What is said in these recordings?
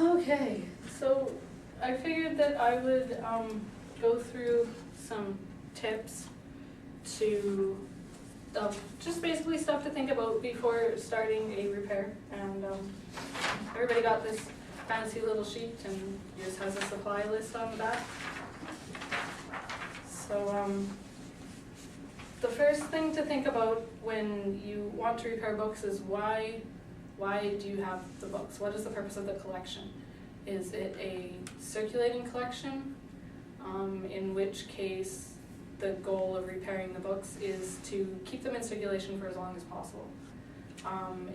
Okay, so I figured that I would go through some tips to just basically stuff to think about before starting a repair. And everybody got this fancy little sheet, and yours has a supply list on the back. So the first thing to think about when you want to repair books is why do you have the books? What is the purpose of the collection? Is it a circulating collection? In which case the goal of repairing the books is to keep them in circulation for as long as possible.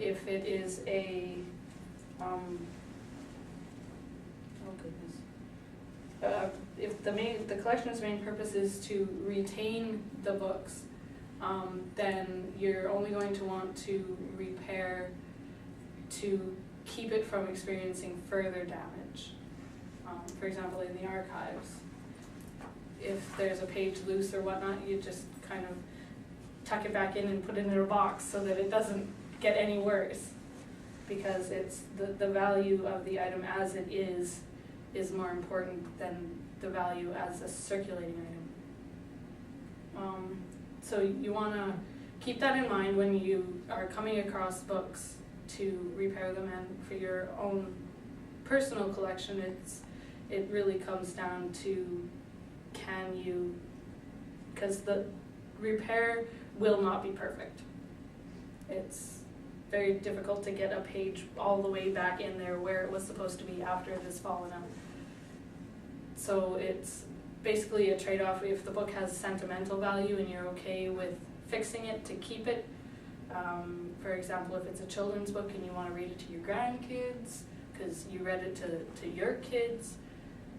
If it is a, if the collection's main purpose is to retain the books, then you're only going to want to repair to keep it from experiencing further damage. For example, in the archives, if there's a page loose or whatnot, you just kind of tuck it back in and put it in a box so that it doesn't get any worse, because it's the value of the item as it is more important than the value as a circulating item. So you want to keep that in mind when you are coming across books to repair them, and for your own personal collection, it really comes down to can you, because the repair will not be perfect. It's very difficult to get a page all the way back in there where it was supposed to be after it has fallen out. So it's basically a trade-off. If the book has sentimental value and you're okay with fixing it to keep it, for example, if it's a children's book and you want to read it to your grandkids because you read it to your kids,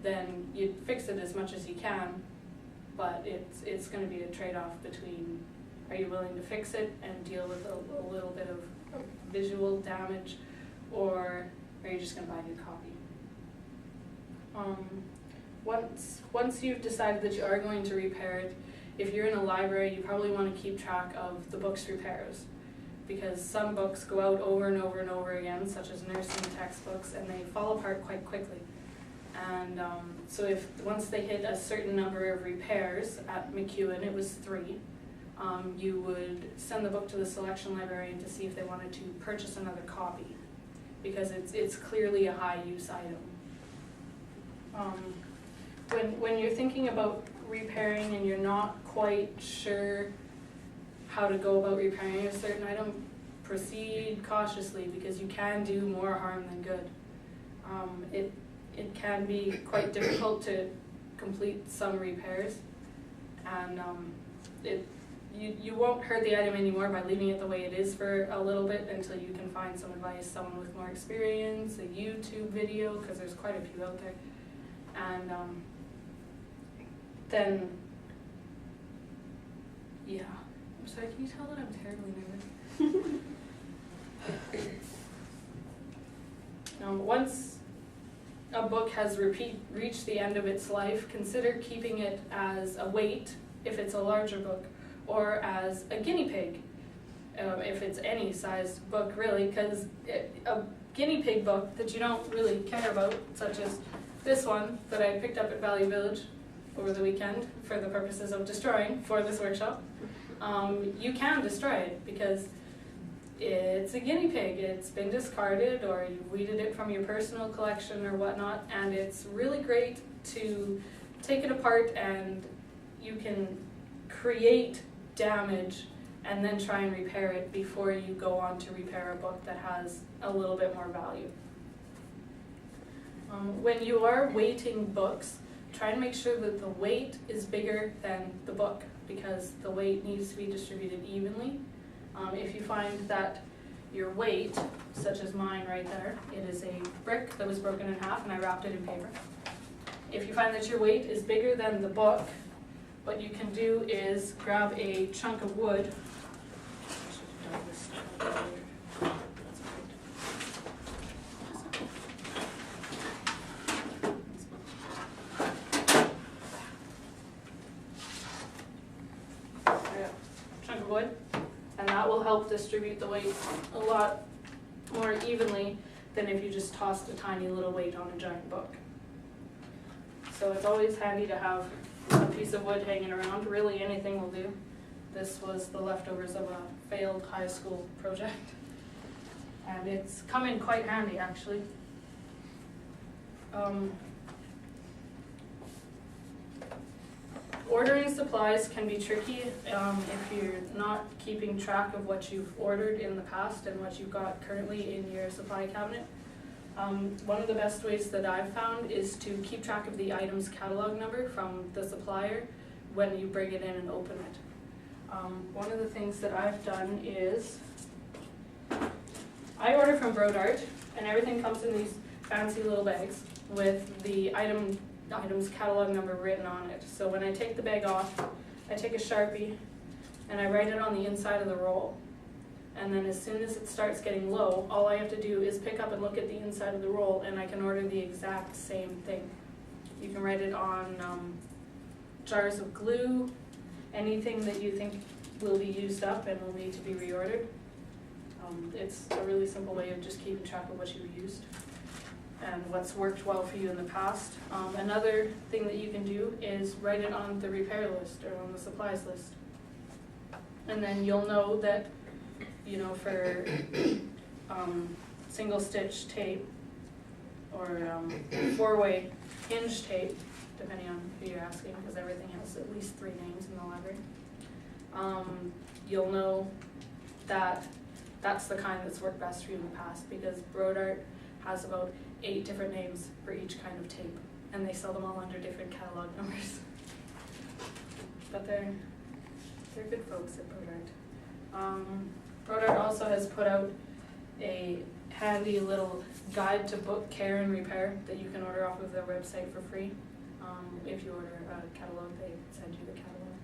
then you'd fix it as much as you can, but it's going to be a trade-off between, are you willing to fix it and deal with a little bit of visual damage, or are you just going to buy a new copy? Once you've decided that you are going to repair it, if you're in a library, you probably want to keep track of the book's repairs, because some books go out over and over and over again, such as nursing textbooks, and they fall apart quite quickly. And so if once they hit a certain number of repairs, at MacEwan it was 3, you would send the book to the selection librarian to see if they wanted to purchase another copy, because it's clearly a high use item. When you're thinking about repairing and you're not quite sure how to go about repairing a certain item, proceed cautiously, because you can do more harm than good. It can be quite difficult to complete some repairs, and you won't hurt the item anymore by leaving it the way it is for a little bit until you can find some advice, someone with more experience, a YouTube video, because there's quite a few out there. And then, yeah. I'm sorry, can you tell that I'm terribly nervous? Once a book has reached the end of its life, consider keeping it as a weight, if it's a larger book, or as a guinea pig, if it's any size book really, because a guinea pig book that you don't really care about, such as this one that I picked up at Value Village over the weekend for the purposes of destroying for this workshop, you can destroy it because it's a guinea pig. It's been discarded, or you've weeded it from your personal collection or whatnot, and it's really great to take it apart, and you can create damage and then try and repair it before you go on to repair a book that has a little bit more value. When you are weighting books, try and make sure that the weight is bigger than the book, because the weight needs to be distributed evenly. If you find that your weight, such as mine right there, it is a brick that was broken in half and I wrapped it in paper. If you find that your weight is bigger than the book, what you can do is grab a chunk of wood. Chunk of wood, and that will help distribute the weight a lot more evenly than if you just tossed a tiny little weight on a giant book. So it's always handy to have a piece of wood hanging around. Really anything will do. This was the leftovers of a failed high school project. And it's come in quite handy, actually. Ordering supplies can be tricky if you're not keeping track of what you've ordered in the past and what you've got currently in your supply cabinet. One of the best ways that I've found is to keep track of the item's catalog number from the supplier when you bring it in and open it. One of the things that I've done is I order from Brodart, and everything comes in these fancy little bags with the item's catalog number written on it. So when I take the bag off, I take a Sharpie and I write it on the inside of the roll. And then as soon as it starts getting low, all I have to do is pick up and look at the inside of the roll, and I can order the exact same thing. You can write it on jars of glue, anything that you think will be used up and will need to be reordered. It's a really simple way of just keeping track of what you've used and what's worked well for you in the past. Another thing that you can do is write it on the repair list or on the supplies list. And then you'll know that, you know, for single stitch tape or 4-way hinge tape, depending on who you're asking, because everything has at least 3 names in the library. You'll know that that's the kind that's worked best for you in the past, because Brodart has about 8 different names for each kind of tape, and they sell them all under different catalog numbers. But they're good folks at Brodart. Brodart also has put out a handy little guide to book care and repair that you can order off of their website for free. If you order a catalog, they send you the catalog,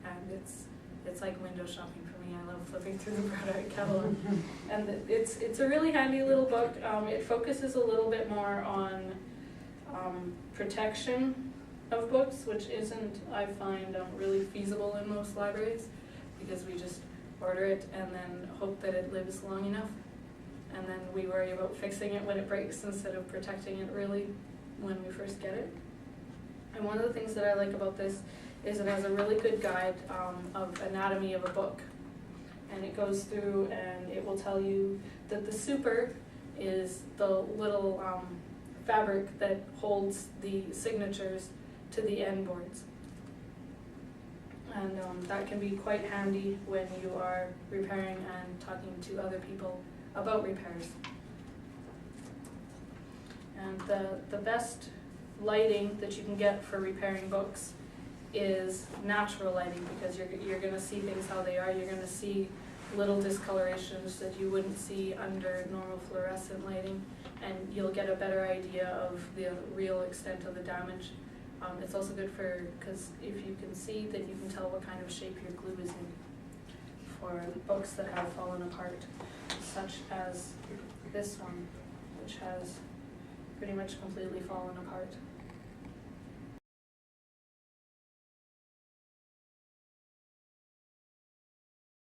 and it's like window shopping for me. I love flipping through the Brodart catalog, and it's a really handy little book. It focuses a little bit more on protection of books, which isn't, I find, really feasible in most libraries, because we just order it and then hope that it lives long enough, and then we worry about fixing it when it breaks instead of protecting it really when we first get it. And one of the things that I like about this is it has a really good guide of anatomy of a book, and it goes through and it will tell you that the super is the little fabric that holds the signatures to the end boards. And that can be quite handy when you are repairing and talking to other people about repairs. And the best lighting that you can get for repairing books is natural lighting, because you're going to see things how they are. You're going to see little discolorations that you wouldn't see under normal fluorescent lighting, and you'll get a better idea of the real extent of the damage. It's also good because if you can see, then you can tell what kind of shape your glue is in for books that have fallen apart, such as this one, which has pretty much completely fallen apart.